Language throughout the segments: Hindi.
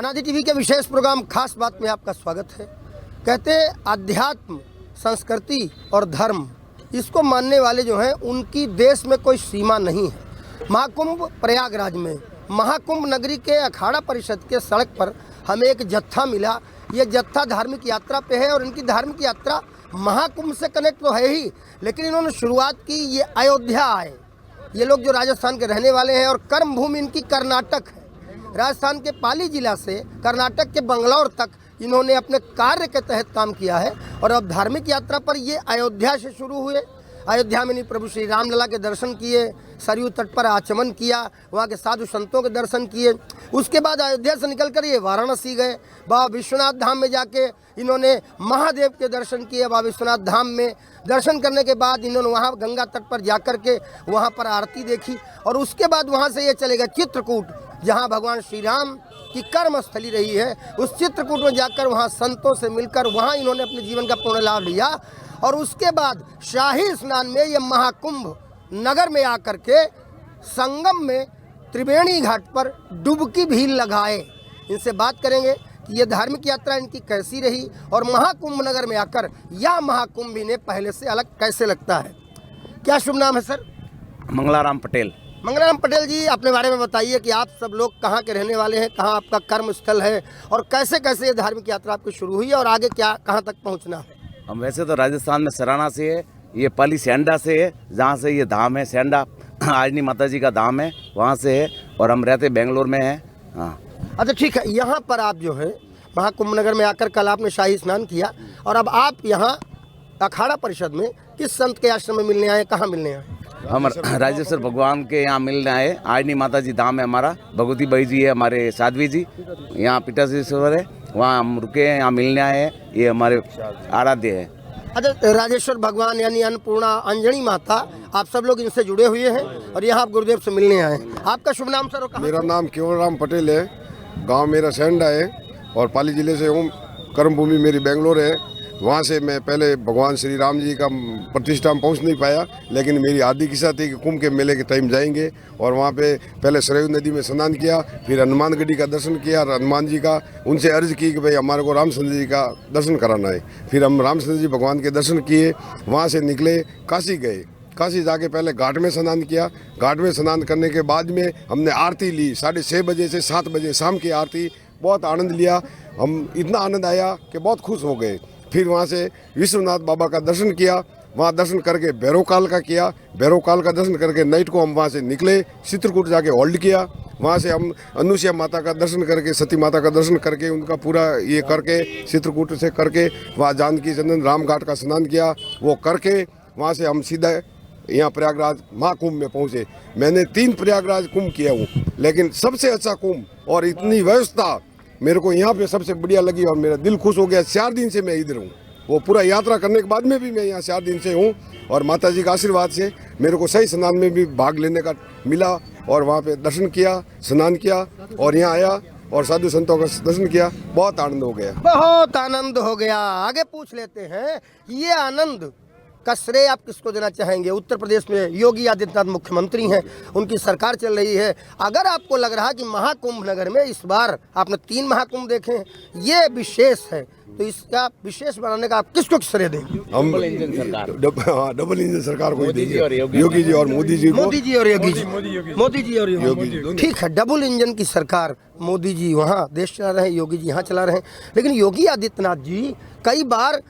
अनादि टीवी के विशेष प्रोग्राम खास बात में आपका स्वागत है। कहते हैं अध्यात्म, संस्कृति और धर्म, इसको मानने वाले जो हैं उनकी देश में कोई सीमा नहीं है। महाकुंभ प्रयागराज में महाकुंभ नगरी के अखाड़ा परिषद के सड़क पर हमें एक जत्था मिला। ये जत्था धार्मिक यात्रा पे है और इनकी धार्मिक यात्रा महाकुंभ से कनेक्ट तो है ही, लेकिन इन्होंने शुरुआत की ये अयोध्या आए। ये लोग जो राजस्थान के रहने वाले हैं और कर्म भूमि इनकी कर्नाटक है। राजस्थान के पाली जिला से कर्नाटक के बंगलौर तक इन्होंने अपने कार्य के तहत काम किया है और अब धार्मिक यात्रा पर ये अयोध्या से शुरू हुए। अयोध्या में प्रभु श्री रामलला के दर्शन किए, सरयू तट पर आचमन किया, वहाँ के साधु संतों के दर्शन किए। उसके बाद अयोध्या से निकलकर ये वाराणसी गए। बाबा विश्वनाथ धाम में जाके इन्होंने महादेव के दर्शन किए। बाबा विश्वनाथ धाम में दर्शन करने के बाद इन्होंने वहाँ गंगा तट पर जाकर के वहाँ पर आरती देखी और उसके बाद वहाँ से ये चले गए चित्रकूट, जहाँ भगवान श्री राम की कर्मस्थली रही है। उस चित्रकूट में जाकर वहाँ संतों से मिलकर वहाँ इन्होंने अपने जीवन का पूर्ण लाभ लिया और उसके बाद शाही स्नान में ये महाकुंभ नगर में आकर के संगम में त्रिवेणी घाट पर डुबकी भी लगाए। इनसे बात करेंगे कि ये धार्मिक यात्रा इनकी कैसी रही और महाकुंभ नगर में आकर यह महाकुंभ इन्हें पहले से अलग कैसे लगता है। क्या शुभ नाम है सर? मंगलाराम पटेल। मंगलाराम पटेल जी, अपने बारे में बताइए कि आप सब लोग कहाँ के रहने वाले हैं, कहाँ आपका कर्म स्थल है और कैसे कैसे ये धार्मिक यात्रा आपकी शुरू हुई और आगे क्या कहाँ तक पहुँचना है। हम वैसे तो राजस्थान में सराना से है, ये पाली सेंडा से है, जहाँ से ये धाम है सेंडा, आजनी माता जी का धाम है, वहाँ से है और हम रहते बेंगलोर में हैं। हाँ, अच्छा ठीक है। यहाँ पर आप जो है महाकुंभ नगर में आकर कल आपने शाही स्नान किया और अब आप यहाँ अखाड़ा परिषद में किस संत के आश्रम में मिलने आए, कहाँ मिलने आए? हम राजेश्वर भगवान के यहाँ मिलने आए। आजनी माता जी धाम है हमारा, भगवती बाई जी है हमारे साध्वी जी, यहाँ पिताश्रीश्वर है, वहाँ हम रुके हैं, यहाँ मिलने आए हैं। ये हमारे आराध्य है। अच्छा, राजेश्वर भगवान यानी अन्नपूर्णा अंजनी माता, आप सब लोग इनसे जुड़े हुए हैं और यहाँ आप गुरुदेव से मिलने आए हैं। आपका शुभ नाम सर? मेरा नाम केवलराम पटेल है, गांव मेरा सेंडा है और पाली जिले से हूँ। कर्म भूमि मेरी बेंगलोर है। वहाँ से मैं पहले भगवान श्री राम जी का प्रतिष्ठा में पहुँच नहीं पाया, लेकिन मेरी आदि इच्छा थी कि कुंभ के मेले के टाइम जाएंगे और वहाँ पे पहले सरयू नदी में स्नान किया, फिर हनुमानगढ़ी का दर्शन किया, हनुमान जी का। उनसे अर्ज की कि भाई हमारे को रामचंद्र जी का दर्शन कराना है। फिर हम रामचंद्र जी भगवान के दर्शन किए, वहाँ से निकले काशी गए। काशी जाके पहले घाट में स्नान किया। घाट में स्नान करने के बाद में हमने आरती ली 6:30 बजे से 7 बजे शाम की आरती। बहुत आनंद लिया, हम इतना आनंद आया कि बहुत खुश हो गए। फिर वहाँ से विश्वनाथ बाबा का दर्शन किया, वहाँ दर्शन करके भैरवकाल का किया। भैरवकाल का दर्शन करके नाइट को हम वहाँ से निकले, चित्रकूट जाके होल्ड किया। वहाँ से हम अनुसुईया माता का दर्शन करके, सती माता का दर्शन करके, उनका पूरा ये करके चित्रकूट से करके वहाँ जानकी चंदन राम घाट का स्नान किया। वो करके वहाँ से हम सीधा यहाँ प्रयागराज महाकुंभ में पहुँचे। मैंने 3 प्रयागराज कुंभ किया हूँ, लेकिन सबसे अच्छा कुंभ और इतनी व्यवस्था मेरे को यहाँ पे सबसे बढ़िया लगी और मेरा दिल खुश हो गया। 4 दिन से मैं इधर हूँ, वो पूरा यात्रा करने के बाद में भी मैं यहाँ 4 दिन से हूँ और माता जी का आशीर्वाद से मेरे को सही स्नान में भी भाग लेने का मिला और वहाँ पे दर्शन किया, स्नान किया और यहाँ आया और साधु संतों का दर्शन किया। बहुत आनंद हो गया, बहुत आनंद हो गया। आगे पूछ लेते हैं, ये आनंद का श्रेय आप किसको देना चाहेंगे? उत्तर प्रदेश में योगी आदित्यनाथ मुख्यमंत्री हैं, उनकी सरकार चल रही है। अगर आपको लग रहा कि महाकुंभ नगर में इस बार आपने 3 महाकुंभ देखे हैं, ये विशेष है, तो इसका विशेष बनाने का आप किसको श्रेय देंगे? हम डबल इंजन सरकार को देंगे, योगी जी और मोदी जी को। मोदी जी और योगी जी, मोदी जी और योगी जी। ठीक है, डबल इंजन की सरकार, मोदी जी वहाँ देश चला रहे हैं, योगी जी यहाँ चला रहे हैं। लेकिन योगी आदित्यनाथ जी कई बार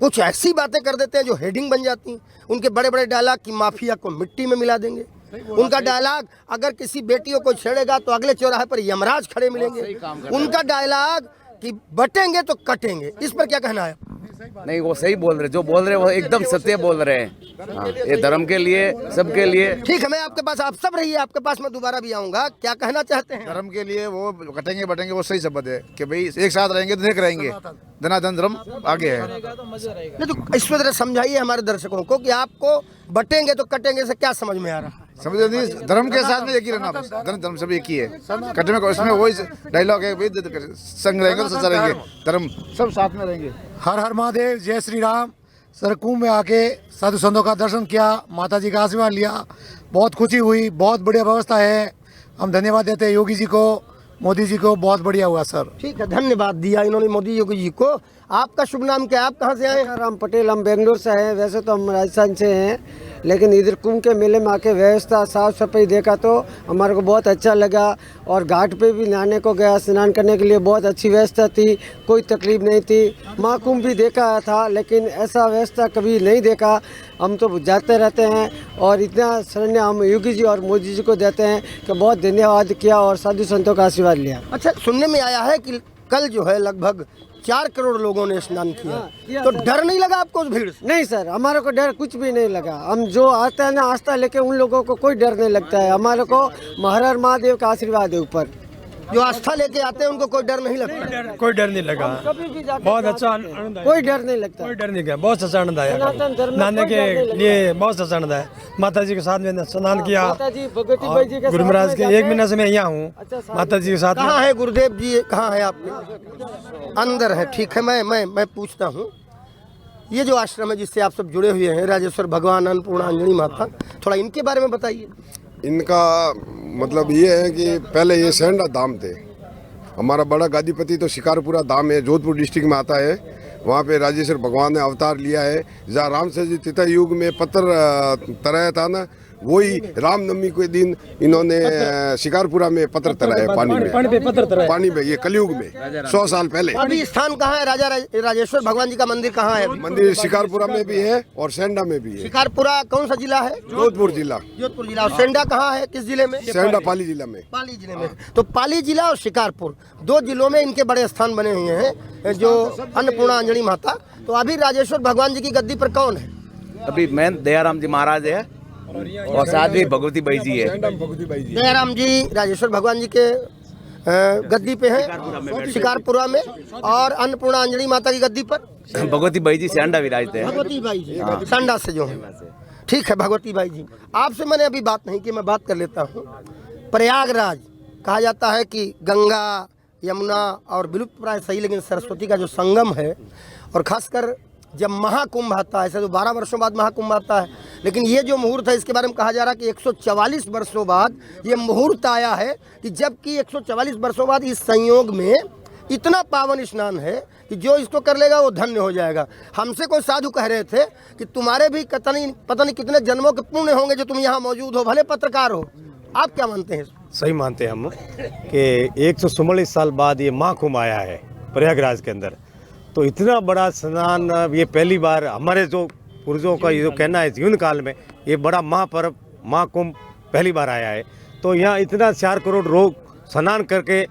कुछ ऐसी बातें कर देते हैं जो हेडिंग बन जाती हैं। उनके बड़े बड़े डायलॉग कि माफिया को मिट्टी में मिला देंगे। उनका डायलॉग, अगर किसी बेटियों को छेड़ेगा तो अगले चौराहे पर यमराज खड़े मिलेंगे। उनका डायलॉग कि बटेंगे तो कटेंगे। इस पर क्या कहना है? नहीं, वो सही बोल रहे, जो बोल रहे वो एकदम सत्य बोल रहे हैं। हाँ, ये धर्म के लिए, सबके लिए। ठीक है, मैं आपके पास, आप सब रहिए, आपके पास मैं दोबारा भी आऊँगा। क्या कहना चाहते हैं? धर्म के लिए वो कटेंगे बटेंगे, वो सही शब्द है कि भाई एक साथ रहेंगे तो एक रहेंगे, धनाधन धर्म आगे है। नहीं तो इस वजह समझाइए हमारे दर्शकों को कि आपको बटेंगे तो कटेंगे से क्या समझ में आ रहा है? समझ नहीं, धर्म के साथ में एक ही रहना, बस धर्म सब एक ही है। कटने में उसमें वही डायलॉग है, संग रहेंगे तो सच्चा रहेंगे, धर्म सब साथ में रहेंगे। हर हर महादेव, जय श्री राम। सर, कुंभ में आके साधु संतों का दर्शन किया, माता जी का आशीर्वाद लिया, बहुत खुशी हुई, बहुत बढ़िया व्यवस्था है। हम धन्यवाद देते हैं योगी जी को, मोदी जी को बहुत बढ़िया हुआ सर। ठीक है, धन्यवाद दिया इन्होंने मोदी जी को। आपका शुभ नाम क्या है, आप कहाँ से आए हैं? राम पटेल, हम बेंगलोर से हैं। वैसे तो हम राजस्थान से हैं, लेकिन इधर कुंभ के मेले में आके व्यवस्था साफ सफाई देखा तो हमारे को बहुत अच्छा लगा। और घाट पे भी नहाने को गया, स्नान करने के लिए बहुत अच्छी व्यवस्था थी, कोई तकलीफ नहीं थी। महाकुंभ भी देखा था, लेकिन ऐसा व्यवस्था कभी नहीं देखा। हम तो जाते रहते हैं और इतना श्रद्धेय हम योगी जी और मोदी जी को देते हैं कि बहुत धन्यवाद किया और साधु संतों का आशीर्वाद लिया। अच्छा, सुनने में आया है कि कल जो है लगभग 4 करोड़ लोगों ने स्नान किया, तो डर नहीं लगा आपको उस भीड़ से? नहीं सर, हमारे को डर कुछ भी नहीं लगा। हम जो आता है ना आस्था लेके, उन लोगों को कोई डर नहीं लगता है। हमारे को हर महादेव का आशीर्वाद है ऊपर। जो आस्था लेके आते हैं उनको कोई डर नहीं लगता? कोई डर नहीं लगा, बहुत अच्छा आनंद आया। कोई डर नहीं लगता, कोई डर नहीं गया, बहुत अच्छा आनंद आया। सनातन धर्म में नहाने कोई डर नहीं के लगता। लिए बहुत अच्छा आनंद आया। माता जी के साथ में स्नान किया, माता जी भगवती बाई जी के गुरु साथ महाराज में के जाते 1 हैं। महीने से मैं यहाँ हूँ अच्छा, साथ माता जी के साथ में। कहाँ है गुरुदेव जी, कहाँ है आपके? अंदर है, ठीक है। मैं पूछता हूँ, ये जो आश्रम है जिससे आप सब जुड़े हुए हैं, राजेश्वर भगवान, अन्नपूर्णा अंजनी माता, थोड़ा इनके बारे में बताइए। इनका मतलब ये है कि पहले ये सेंडा धाम थे। हमारा बड़ा गादीपति तो शिकारपुरा धाम है, जोधपुर डिस्ट्रिक्ट में आता है। वहाँ पे राजेश्वर भगवान ने अवतार लिया है। जहाँ रामसर जी त्रेता युग में पत्थर तराया था ना, वही रामनवमी के दिन इन्होंने शिकारपुरा में पत्थर तराया पानी में, पानी में, ये कलयुग में 100 साल पहले। अभी स्थान कहाँ है? राजेश्वर भगवान जी का मंदिर कहाँ है? मंदिर शिकारपुरा में भी है और सेंडा में भी है। शिकारपुरा कौन सा जिला है? जोधपुर जिला। जोधपुर जिला। और सेंडा कहाँ है, किस जिले में? सेंडा पाली जिला में। पाली जिले में। तो पाली जिला और शिकारपुर 2 जिलों में इनके बड़े स्थान बने हुए हैं, जो अन्नपूर्णा अंजनी माता। तो अभी राजेश्वर भगवान जी की गद्दी पर कौन है? अभी मैं दयाराम जी महाराज है और साथ में भगवती बाई जी है। दयाराम जी राजेश्वर भगवान जी के गद्दी पे हैं शिकारपुरा में, और अन्नपूर्णा अंजनी माता की गद्दी पर भगवती बाई जी सेंडा विराजते हैं। भगवती बाई जी सांडा से जो है। ठीक है भगवती बाई जी, आपसे मैंने अभी बात नहीं की, मैं बात कर लेता हूँ। प्रयागराज कहा जाता है कि गंगा, यमुना और विलुप्त प्राय सही, लेकिन सरस्वती का जो संगम है, और खासकर जब महाकुंभ आता है, ऐसे तो 12 वर्षों बाद महाकुंभ आता है, लेकिन ये जो मुहूर्त है इसके बारे में कहा जा रहा है कि 144 वर्षों बाद ये मुहूर्त आया है, कि जबकि 144 वर्षों बाद इस संयोग में इतना पावन स्नान है कि जो इसको कर लेगा वो धन्य हो जाएगा। हमसे कोई साधु कह रहे थे कि तुम्हारे भी पता नहीं कितने जन्मों के पुण्य होंगे जो तुम यहाँ मौजूद हो, भले पत्रकार हो। आप क्या मानते हैं? सही मानते हैं हम कि 144 साल बाद ये महाकुंभ आया है प्रयागराज के अंदर। तो इतना बड़ा स्नान ये पहली बार, हमारे जो पूर्वजों का ये जो कहना है जीवन काल में ये बड़ा महापर्व महाकुंभ पहली बार आया है। तो यहाँ इतना 4 करोड़ लोग स्नान करके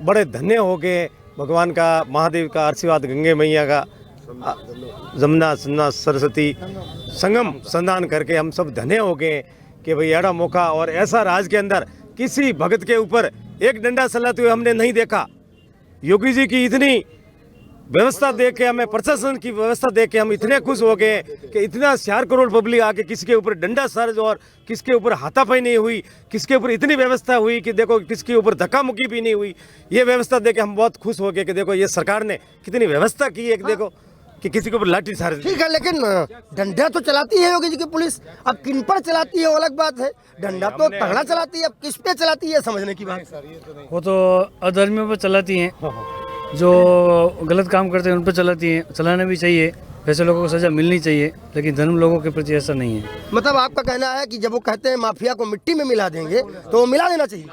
बड़े धन्य हो गए। भगवान का, महादेव का आशीर्वाद, गंगे मैया का, जमुना सन्ना सरस्वती संगम स्नान करके हम सब धन्य हो गए कि भाई ऐसा मौका। और ऐसा राज के अंदर किसी भगत के ऊपर एक डंडा चलाते हुए हमने नहीं देखा। योगी जी की इतनी व्यवस्था देख के, हमें प्रशासन की व्यवस्था देख के हम इतने खुश हो गए कि इतना 4 करोड़ पब्लिक आके किसी के ऊपर डंडा सर्ज और किसके ऊपर हाथापाई नहीं हुई, किसके ऊपर इतनी व्यवस्था हुई कि देखो किसके ऊपर धक्का मुक्की भी नहीं हुई। ये व्यवस्था देख के हम बहुत खुश हो गए कि देखो ये सरकार ने कितनी व्यवस्था की है, देखो कि किसी के ऊपर लाठी चार्ज। ठीक है, लेकिन डंडा तो चलाती है योगी जी की पुलिस। अब किन पर चलाती है वो अलग बात है, डंडा तो तगड़ा चलाती है। अब किस पे चलाती है समझने की बात। वो तो अधर्मियों पर चलाती हैं, जो गलत काम करते हैं उन पर चलाती हैं। चलाना भी चाहिए, वैसे लोगों को सजा मिलनी चाहिए, लेकिन धर्म लोगों के प्रति ऐसा नहीं है। मतलब आपका कहना है कि जब वो कहते हैं माफिया को मिट्टी में मिला देंगे तो वो मिला देना चाहिए।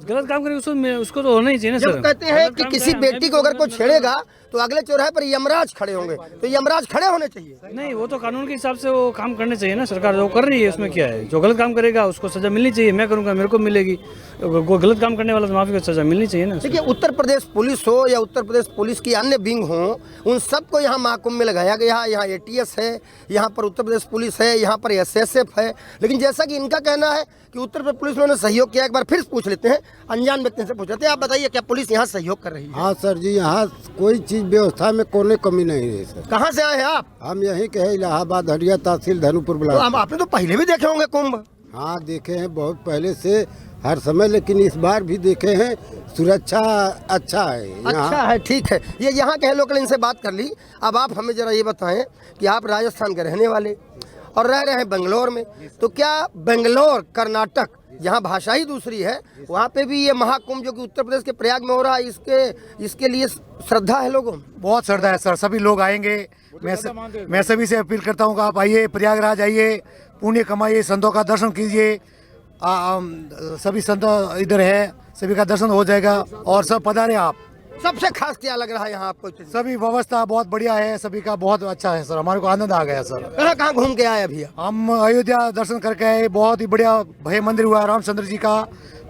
गलत काम करेंगे उसको तो होना ही चाहिए ना जब सर। कहते हैं कि किसी बेटी को अगर कोई छेड़ेगा तो अगले चौराहे पर यमराज खड़े होंगे, तो यमराज खड़े होने चाहिए। नहीं, वो तो कानून के हिसाब से वो काम करने चाहिए ना। सरकार जो कर रही है उसमें क्या है, जो गलत काम करेगा उसको सजा मिलनी चाहिए। मैं करूँगा मेरे को मिलेगी, वो गलत काम करने वाला तो माफी को सजा मिलनी चाहिए ना। देखिए, उत्तर प्रदेश पुलिस हो या उत्तर प्रदेश पुलिस की अन्य विंग हो, उन सबको यहाँ महाकुंभ में लगाया गया। यहाँ ATS है, यहाँ पर उत्तर प्रदेश पुलिस है, यहाँ पर SSF है। लेकिन जैसा कि इनका कहना है कि उत्तर प्रदेश पुलिस ने सहयोग किया, एक बार फिर पूछ लेते हैं, अनजान व्यक्ति से पूछ लेते हैं। आप बताइए, क्या पुलिस यहाँ सहयोग कर रही है? हाँ सर जी, यहाँ कोई चीज व्यवस्था में कोई कमी नहीं है सर। कहाँ से आए हैं आप? हम यहीं के हैं, इलाहाबाद हरिया तहसील धनुपुर तो ब्लॉक। आपने तो पहले भी देखे होंगे कुंभ। हाँ देखे हैं, बहुत पहले से हर समय, लेकिन इस बार भी देखे हैं। सुरक्षा अच्छा है यहाँ। अच्छा है, ठीक है। ये यहाँ के लोकल, इनसे बात कर ली। अब आप हमें जरा ये बताएं कि आप राजस्थान के रहने वाले और रह रहे हैं बेंगलोर में, तो क्या बेंगलोर कर्नाटक जहाँ भाषा ही दूसरी है, वहाँ पे भी ये महाकुंभ जो कि उत्तर प्रदेश के प्रयाग में हो रहा है, इसके लिए श्रद्धा है लोगों में। बहुत श्रद्धा है सर, सभी लोग आएंगे। मैं सभी से अपील करता हूँ कि आप आइए, प्रयागराज आइए, पुण्य कमाइए, संतों का दर्शन कीजिए। सभी संत इधर है, सभी का दर्शन हो जाएगा और सब पधारे आप। सबसे खास क्या लग रहा है यहाँ आपको? सभी व्यवस्था बहुत बढ़िया है, सभी का बहुत अच्छा है सर, हमारे को आनंद आ गया सर। कहाँ कहाँ घूम के आए अभी? हम अयोध्या दर्शन करके आए, बहुत ही बढ़िया भव्य मंदिर हुआ रामचंद्र जी का।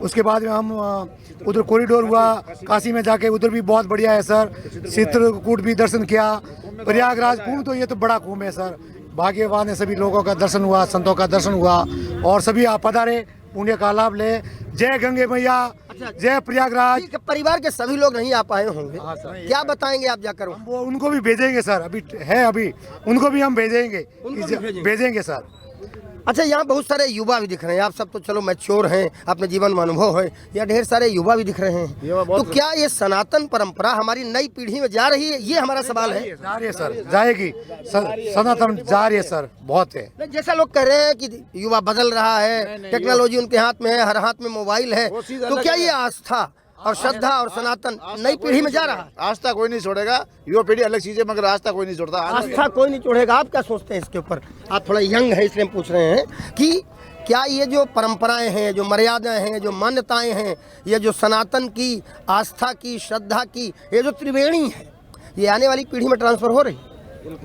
उसके बाद में हम उधर कॉरिडोर हुआ, काशी में जाके उधर भी बहुत बढ़िया है सर। चित्रकूट भी दर्शन किया। प्रयागराज कुंभ तो ये तो बड़ा कुंभ है सर, भाग्यवान है, सभी लोगों का दर्शन हुआ, संतों का दर्शन हुआ और सभी आप पधारे, पुण्य का लाभ ले। जय गंगे मैया, जय प्रयागराज। परिवार के सभी लोग नहीं आ पाए होंगे, क्या बताएंगे आप जाकर? वो उनको भी भेजेंगे सर, अभी उनको भी हम भेजेंगे सर। अच्छा, यहाँ बहुत सारे युवा भी दिख रहे हैं, आप सब तो चलो मैच्योर हैं, अपने जीवन में अनुभव है, यहाँ ढेर सारे युवा भी दिख रहे हैं, तो क्या ये सनातन परंपरा हमारी नई पीढ़ी में जा रही है? ये हमारा सवाल है। जा रही है सर, जाएगी, सनातन जा रही है सर, बहुत है। जैसा लोग कह रहे हैं कि युवा बदल रहा है, टेक्नोलॉजी उनके हाथ में है, हर हाथ में मोबाइल है, तो क्या ये आस्था और श्रद्धा और सनातन नई पीढ़ी में जा रहा है? आस्था कोई नहीं छोड़ेगा, युवा पीढ़ी अलग चीज है, मगर आस्था कोई नहीं छोड़ता। आस्था कोई नहीं छोड़ेगा। आप क्या सोचते हैं इसके ऊपर? आप थोड़ा यंग है इसलिए हम पूछ रहे हैं कि क्या ये जो परंपराएं हैं, जो मर्यादाएं हैं, जो मान्यताएं हैं, ये जो सनातन की, आस्था की, श्रद्धा की, ये जो त्रिवेणी है, ये आने वाली पीढ़ी में ट्रांसफर हो रही?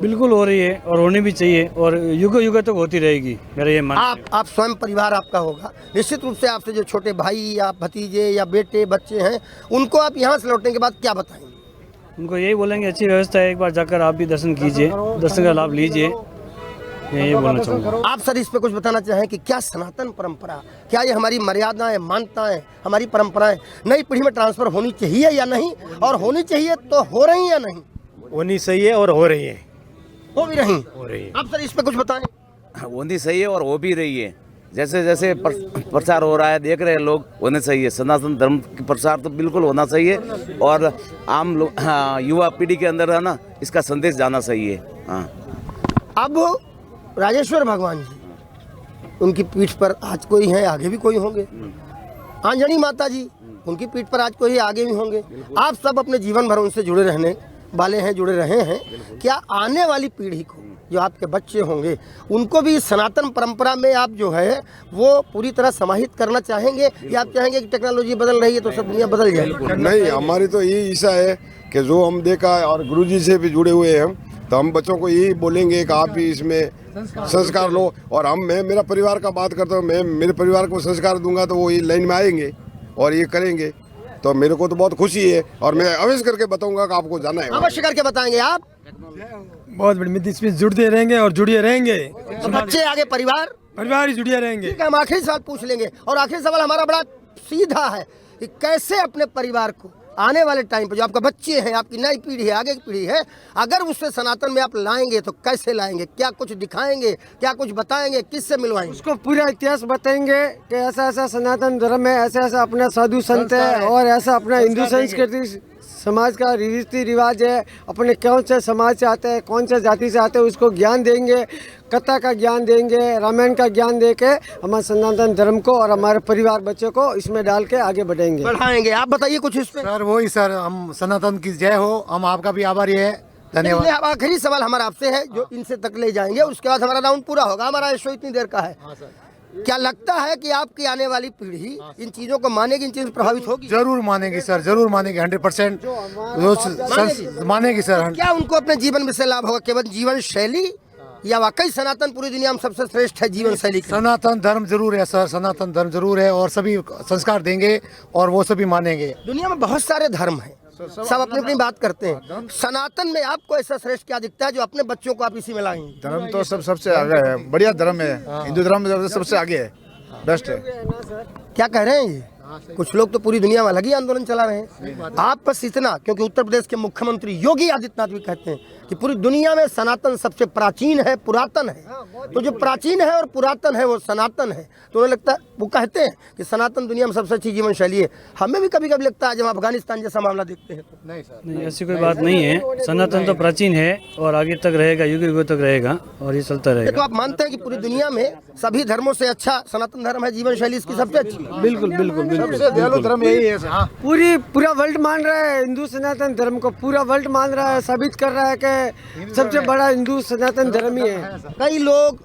बिल्कुल हो रही है और होनी भी चाहिए और युग युग तक होती रहेगी, मेरा ये मानना है। आप स्वयं परिवार आपका होगा, निश्चित रूप से आपसे जो छोटे भाई या भतीजे या बेटे बच्चे हैं, उनको आप यहाँ से लौटने के बाद क्या बताएंगे? उनको यही बोलेंगे अच्छी व्यवस्था है, एक बार जाकर आप भी दर्शन कीजिए, दर्शन का लाभ लीजिए, मैं ये बोलना चाहूँगा। आप सर इस पे कुछ बताना चाहें कि क्या सनातन परंपरा, क्या ये हमारी मर्यादाएं, मान्यताएं, हमारी परंपराएं नई पीढ़ी में ट्रांसफर होनी चाहिए या नहीं, और होनी चाहिए तो हो रही या नहीं? होनी सही है और हो रही है, हो भी रही। है। आप सर इस पे कुछ बताएं। होनी सही है और हो भी रही है। जैसे जैसे प्रचार हो रहा है, देख रहे हैं लोग, होने चाहिए। सनातन धर्म की प्रचार तो बिल्कुल होना चाहिए और आम लोग, युवा पीढ़ी के अंदर है ना, इसका संदेश जाना चाहिए। हाँ, अब राजेश्वर भगवान जी, उनकी पीठ पर आज कोई है, आगे भी कोई होंगे। आंजनी माता जी, उनकी पीठ पर आज कोई आगे भी होंगे। आप सब अपने जीवन भर उनसे जुड़े रहने वाले हैं, जुड़े रहे हैं। क्या आने वाली पीढ़ी को, जो आपके बच्चे होंगे, उनको भी सनातन परंपरा में आप जो है वो पूरी तरह समाहित करना चाहेंगे, या आप चाहेंगे कि टेक्नोलॉजी बदल रही है तो सब दुनिया बदल जाएगी? नहीं, हमारी तो यही इच्छा है कि जो हम देखा और गुरुजी से भी जुड़े हुए हैं, तो हम बच्चों को यही बोलेंगे कि आप भी इसमें संस्कार लो। और मैं मेरा परिवार का बात करता हूँ, मैं मेरे परिवार को संस्कार दूंगा तो वो ये लाइन में आएंगे और ये करेंगे, तो मेरे को तो बहुत खुशी है और मैं अवश्य करके बताऊंगा कि आपको जाना है। अवश्य करके बताएंगे आप? बहुत बड़ी, इसमें जुड़ते रहेंगे और जुड़िए रहेंगे, तो बच्चे आगे परिवार ही जुड़िए रहेंगे। ठीक है, हम आखिरी सवाल पूछ लेंगे, और आखिरी सवाल हमारा बड़ा सीधा है कि कैसे अपने परिवार को आने वाले टाइम पर, जो आपका बच्चे हैं, आपकी नई पीढ़ी है, आगे की पीढ़ी है, अगर उससे सनातन में आप लाएंगे तो कैसे लाएंगे? क्या कुछ दिखाएंगे, क्या कुछ बताएंगे, किससे मिलवाएंगे? उसको पूरा इतिहास बताएंगे कि ऐसा ऐसा सनातन धर्म है, ऐसा ऐसा अपना साधु संत है, और ऐसा अपना हिंदू संस्कृति समाज का रीति रिवाज है, अपने कौन से समाज से आते हैं, कौन से जाति से आते हैं, उसको ज्ञान देंगे, कथा का ज्ञान देंगे, रामायण का ज्ञान दे के हमारे सनातन धर्म को और हमारे परिवार बच्चों को इसमें डाल के आगे बढ़ाएंगे। आप बताइए कुछ इस पे। सर वही सर, हम सनातन की जय हो, हम आपका भी आभारी है, धन्यवाद। अब आखिरी सवाल हमारा आपसे है, जो इनसे तक ले जाएंगे, उसके बाद हमारा राउंड पूरा होगा। हमारा शो इतनी देर का है। क्या लगता है कि आपकी आने वाली पीढ़ी इन चीजों को मानेगी, इन चीजों से प्रभावित होगी? जरूर मानेगी सर, जरूर मानेगी, 100% मानेगी सर। क्या उनको अपने जीवन में से लाभ होगा? केवल जीवन शैली, या वाकई सनातन पूरी दुनिया में सबसे श्रेष्ठ है जीवन शैली? सनातन धर्म जरूर है सर, सनातन धर्म जरूर है, और सभी संस्कार देंगे और वो सभी मानेंगे। दुनिया में बहुत सारे धर्म हैं, सब अपनी अपनी बात करते हैं। सनातन में आपको ऐसा श्रेष्ठ क्या दिखता है जो अपने बच्चों को आप इसी में लाएंगे? धर्म तो सबसे आगे है, बढ़िया धर्म है, हिंदू धर्म सबसे आगे है, बेस्ट है। क्या कह रहे हैं ये? कुछ लोग तो पूरी दुनिया में अलग ही आंदोलन चला रहे हैं। आप बस इतना, क्योंकि उत्तर प्रदेश के मुख्यमंत्री योगी आदित्यनाथ भी कहते हैं कि पूरी दुनिया में सनातन सबसे प्राचीन है, पुरातन है। तो जो प्राचीन है और पुरातन है वो सनातन है। तो उन्हें लगता है, वो कहते हैं कि सनातन दुनिया में सबसे अच्छी जीवन शैली है। हमें भी कभी कभी लगता है जब अफगानिस्तान जैसा मामला देखते हैं तो। नहीं, ऐसी कोई बात नहीं है। सनातन तो प्राचीन है और आगे तक रहेगा, युग युगों तक रहेगा और ये चलता रहेगा। तो आप मानते हैं कि पूरी दुनिया में सभी धर्मों से अच्छा सनातन धर्म है, जीवन शैली इसकी सबसे अच्छी? बिल्कुल बिल्कुल बिल्कुल। दयालु धर्म यही है। हाँ। पूरा वर्ल्ड मान रहा है हिंदू सनातन धर्म को, पूरा वर्ल्ड मान रहा है, साबित कर रहा है कि सबसे बड़ा हिंदू सनातन धर्म ही है। कई लोग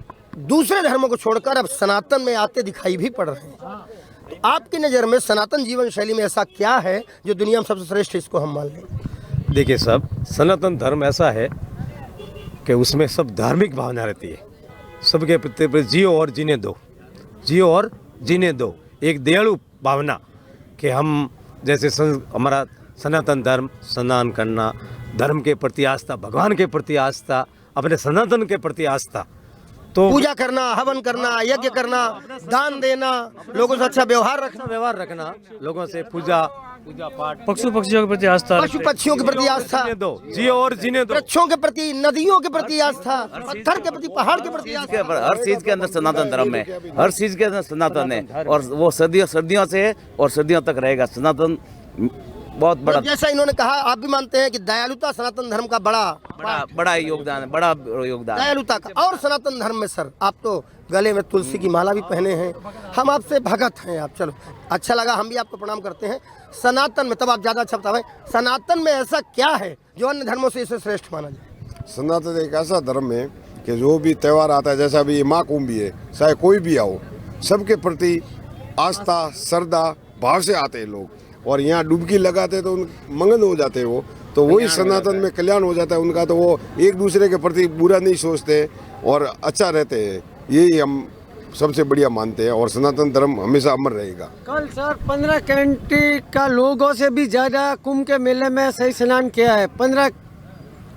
दूसरे धर्मों को छोड़कर अब सनातन में आते दिखाई भी पड़ रहे हैं। तो आपकी नज़र में सनातन जीवन शैली में ऐसा क्या है जो दुनिया में सबसे श्रेष्ठ है, इसको हम मान लें? देखिए साहब, सनातन धर्म ऐसा है कि उसमें सब धार्मिक भावना रहती है। सबके प्रति जियो और जीने दो, जियो और जीने दो। एक दयालु भावना कि हम जैसे हमारा सनातन धर्म, स्नान करना, धर्म के प्रति आस्था, भगवान के प्रति आस्था, अपने सनातन के प्रति आस्था, तो पूजा करना, हवन करना, यज्ञ करना, दान देना, लोगों से अच्छा व्यवहार रखना, लोगों से पूजा पाठ, पशु पक्षियों के प्रति आस्था, पशु पक्षियों के प्रति आस्था, जियो और जीने दो, वृक्षों के प्रति, नदियों के प्रति आस्था, पत्थर के प्रति, पहाड़ के प्रति आस्था। हर चीज के अंदर सनातन धर्म है, हर चीज के अंदर सनातन है और वो सदियों से है और सदियों तक रहेगा। सनातन बहुत बड़ा, जैसा इन्होंने कहा, आप भी मानते हैं कि दयालुता सनातन धर्म का बड़ा योगदान है, बड़ा योगदान दयालुता का। और सनातन धर्म में सर, आप तो गले में तुलसी की माला भी पहने हैं, हम आपसे भगत हैं आप। चलो, अच्छा लगा, हम भी आपको प्रणाम करते हैं। सनातन में, तब आप ज़्यादा अच्छा बताएं, सनातन में ऐसा क्या है जो अन्य धर्मों से इसे श्रेष्ठ माना जाए? सनातन एक ऐसा धर्म है कि जो भी त्यौहार आता है, जैसा भी माँ कुंभ भी है, चाहे कोई भी आओ, सबके प्रति आस्था, श्रद्धा भाव से आते हैं लोग और यहाँ डुबकी लगाते तो मगन हो जाते हैं वो। तो वही सनातन में कल्याण हो जाता है उनका। तो वो एक दूसरे के प्रति बुरा नहीं सोचते और अच्छा रहते हैं, यही हम सबसे बढ़िया मानते हैं और सनातन धर्म हमेशा अमर रहेगा। कल सर 15 कंट्री का लोगों से भी ज़्यादा कुंभ के मेले में सही स्नान किया है। 15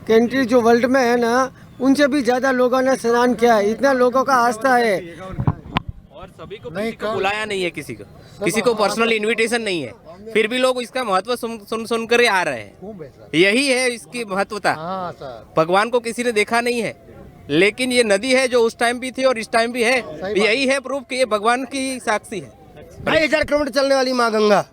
कंट्री जो वर्ल्ड में है ना, उनसे भी ज़्यादा लोगों ने स्नान किया है। इतना लोगों का आस्था है। और सभी को बुलाया नहीं है, किसी को पर्सनल इनविटेशन नहीं है, फिर भी लोग इसका महत्व सुन कर आ रहे हैं। यही है इसकी महत्वता। भगवान को किसी ने देखा नहीं है, लेकिन ये नदी है जो उस टाइम भी थी और इस टाइम भी है। यही है प्रूफ कि ये भगवान की साक्षी है। 2,000 किलोमीटर चलने वाली माँ गंगा,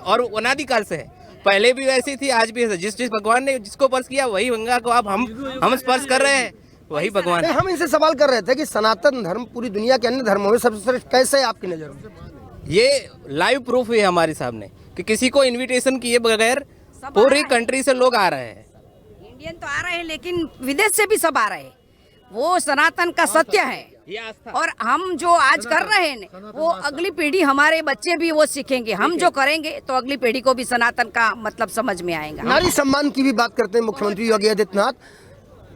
और अनादि काल से है, पहले भी वैसी थी, आज भी है। जिस भगवान ने जिसको स्पर्श किया वही गंगा को अब हम स्पर्श कर रहे हैं, वही भगवान। हम इनसे सवाल कर रहे थे कि सनातन धर्म पूरी दुनिया के अन्य धर्मों में सबसे श्रेष्ठ कैसे है आपकी नज़र में? ये लाइव प्रूफ है हमारे सामने कि किसी को इनविटेशन किए बगैर पूरी कंट्री से लोग आ रहे हैं। इंडियन तो आ रहे हैं, लेकिन विदेश से भी सब आ रहे हैं। वो सनातन का सत्य है और हम जो आज कर रहे हैं वो अगली पीढ़ी, हमारे बच्चे भी वो सीखेंगे। हम जो करेंगे तो अगली पीढ़ी को भी सनातन का मतलब समझ में आएगा। नारी सम्मान की भी बात करते हैं मुख्यमंत्री योगी आदित्यनाथ,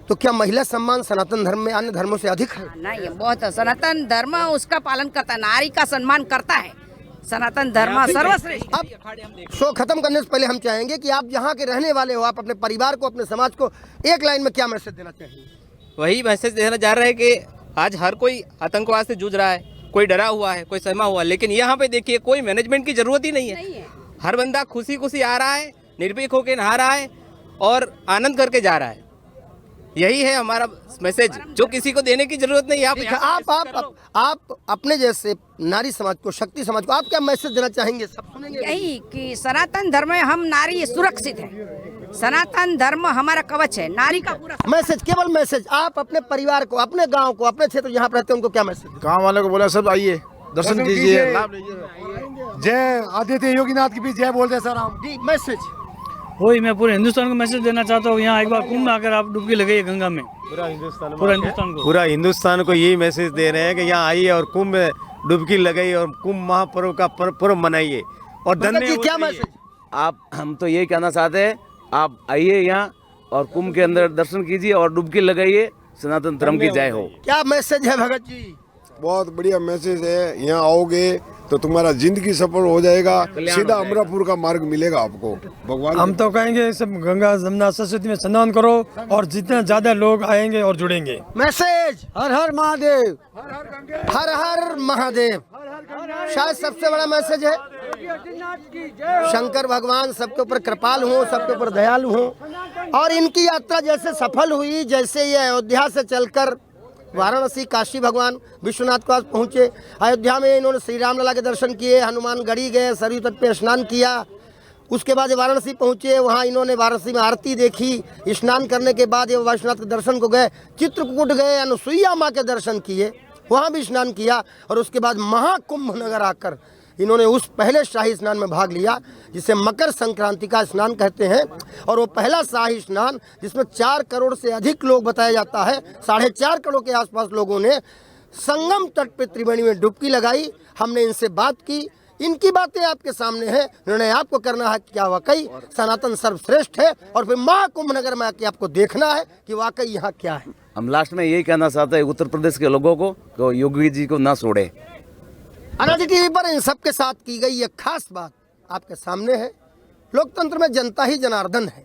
तो क्या महिला सम्मान सनातन धर्म में अन्य धर्मों से अधिक है? नहीं, बहुत सनातन धर्म उसका पालन करता है, नारी का सम्मान करता है। सनातन धर्म सर्वश्रेष्ठ। अब शो खत्म करने से पहले हम चाहेंगे कि आप जहाँ के रहने वाले हो, आप अपने परिवार को, अपने समाज को एक लाइन में क्या मैसेज देना चाहिए? वही मैसेज देना चाह रहे हैं कि आज हर कोई आतंकवाद से जूझ रहा है, कोई डरा हुआ है, कोई सहमा हुआ है, लेकिन यहाँ पे देखिए कोई मैनेजमेंट की जरूरत ही नहीं है। हर बंदा खुशी खुशी आ रहा है, निर्भीक होकर नहा रहा है और आनंद करके जा रहा है। यही है हमारा मैसेज, जो किसी को देने की जरूरत नहीं है। आप अपने जैसे नारी समाज को, शक्ति समाज को, आप क्या मैसेज देना चाहेंगे? सब सुनेंगे। यही कि सनातन धर्म में हम नारी सुरक्षित है, सनातन धर्म हमारा कवच है, नारी का पूरा मैसेज, केवल मैसेज। आप अपने परिवार को, अपने गांव को, अपने क्षेत्र जहाँ रहते हैं उनको क्या मैसेज? गाँव वालों को बोला सब आइए, दर्शन कीजिए, लाभ लीजिए। जय आदित्य योगीनाथ की भी जय बोलते हैं सर हम। जी, मैसेज वही मैं पूरे हिंदुस्तान को मैसेज देना चाहता हूँ। यहाँ एक बार कुंभ में आकर आप डुबकी लगाइए गंगा में। पूरा हिंदुस्तान को यही मैसेज दे रहे हैं कि यहाँ आइए और कुंभ में डुबकी लगाइए और कुंभ महापर्व का पर्व मनाइए और धन्य। क्या मैसेज? हम तो यही कहना चाहते हैं, आप आइए यहाँ और कुंभ के अंदर दर्शन कीजिए और डुबकी लगाइए। सनातन धर्म की जय हो। क्या मैसेज है भगत जी? बहुत बढ़िया मैसेज है। यहाँ आओगे तो तुम्हारा जिंदगी सफल हो जाएगा, सीधा अमरापुर का मार्ग मिलेगा आपको। भगवान हम तो कहेंगे सब गंगा जमुना सरस्वती में स्नान करो और जितने ज्यादा लोग आएंगे और जुड़ेंगे। मैसेज हर हर महादेव, हर हर महादेव शायद सबसे बड़ा मैसेज है। शंकर भगवान सबके ऊपर कृपालु हों, सबके ऊपर दयालु हों, और इनकी यात्रा जैसे सफल हुई, जैसे ये अयोध्या से चलकर वाराणसी काशी भगवान विश्वनाथ के पास पहुँचे। अयोध्या में इन्होंने श्री राम लला के दर्शन किए, हनुमान गढ़ी गए, सरयू तट पे स्नान किया। उसके बाद ये वाराणसी पहुँचे, वहाँ इन्होंने वाराणसी में आरती देखी। स्नान करने के बाद ये विश्वनाथ के दर्शन को गए, चित्रकूट गए, अनुसुईया माँ के दर्शन किए, वहाँ भी स्नान किया। और उसके बाद महाकुंभ नगर आकर इन्होंने उस पहले शाही स्नान में भाग लिया जिसे मकर संक्रांति का स्नान कहते हैं। और वो पहला शाही स्नान जिसमें 4 करोड़ से अधिक लोग बताया जाता है, 4.5 करोड़ के आसपास लोगों ने संगम तट पे त्रिवेणी में डुबकी लगाई। हमने इनसे बात की, इनकी बातें आपके सामने है। निर्णय आपको करना है क्या वाकई सनातन सर्वश्रेष्ठ है, और फिर महाकुंभ नगर में आके आपको देखना है कि वाकई यहाँ क्या है। हम लास्ट में यही कहना चाहते हैं उत्तर प्रदेश के लोगों को कि योगी जी को ना छोड़े। अनादि टीवी पर इन सब के साथ की गई ये खास बात आपके सामने है। लोकतंत्र में जनता ही जनार्दन है,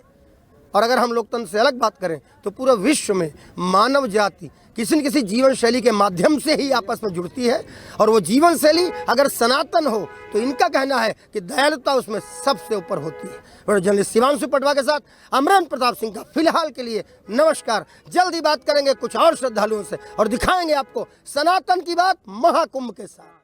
और अगर हम लोकतंत्र से अलग बात करें तो पूरे विश्व में मानव जाति किसी न किसी जीवन शैली के माध्यम से ही आपस में जुड़ती है। और वो जीवन शैली अगर सनातन हो तो इनका कहना है कि दयालुता उसमें सबसे ऊपर होती है। और जर्नलिस्ट शिवांशु पटवा के साथ अमरेंद्र प्रताप सिंह का फिलहाल के लिए नमस्कार। जल्दी बात करेंगे कुछ और श्रद्धालुओं से और दिखाएंगे आपको सनातन की बात महाकुंभ के साथ।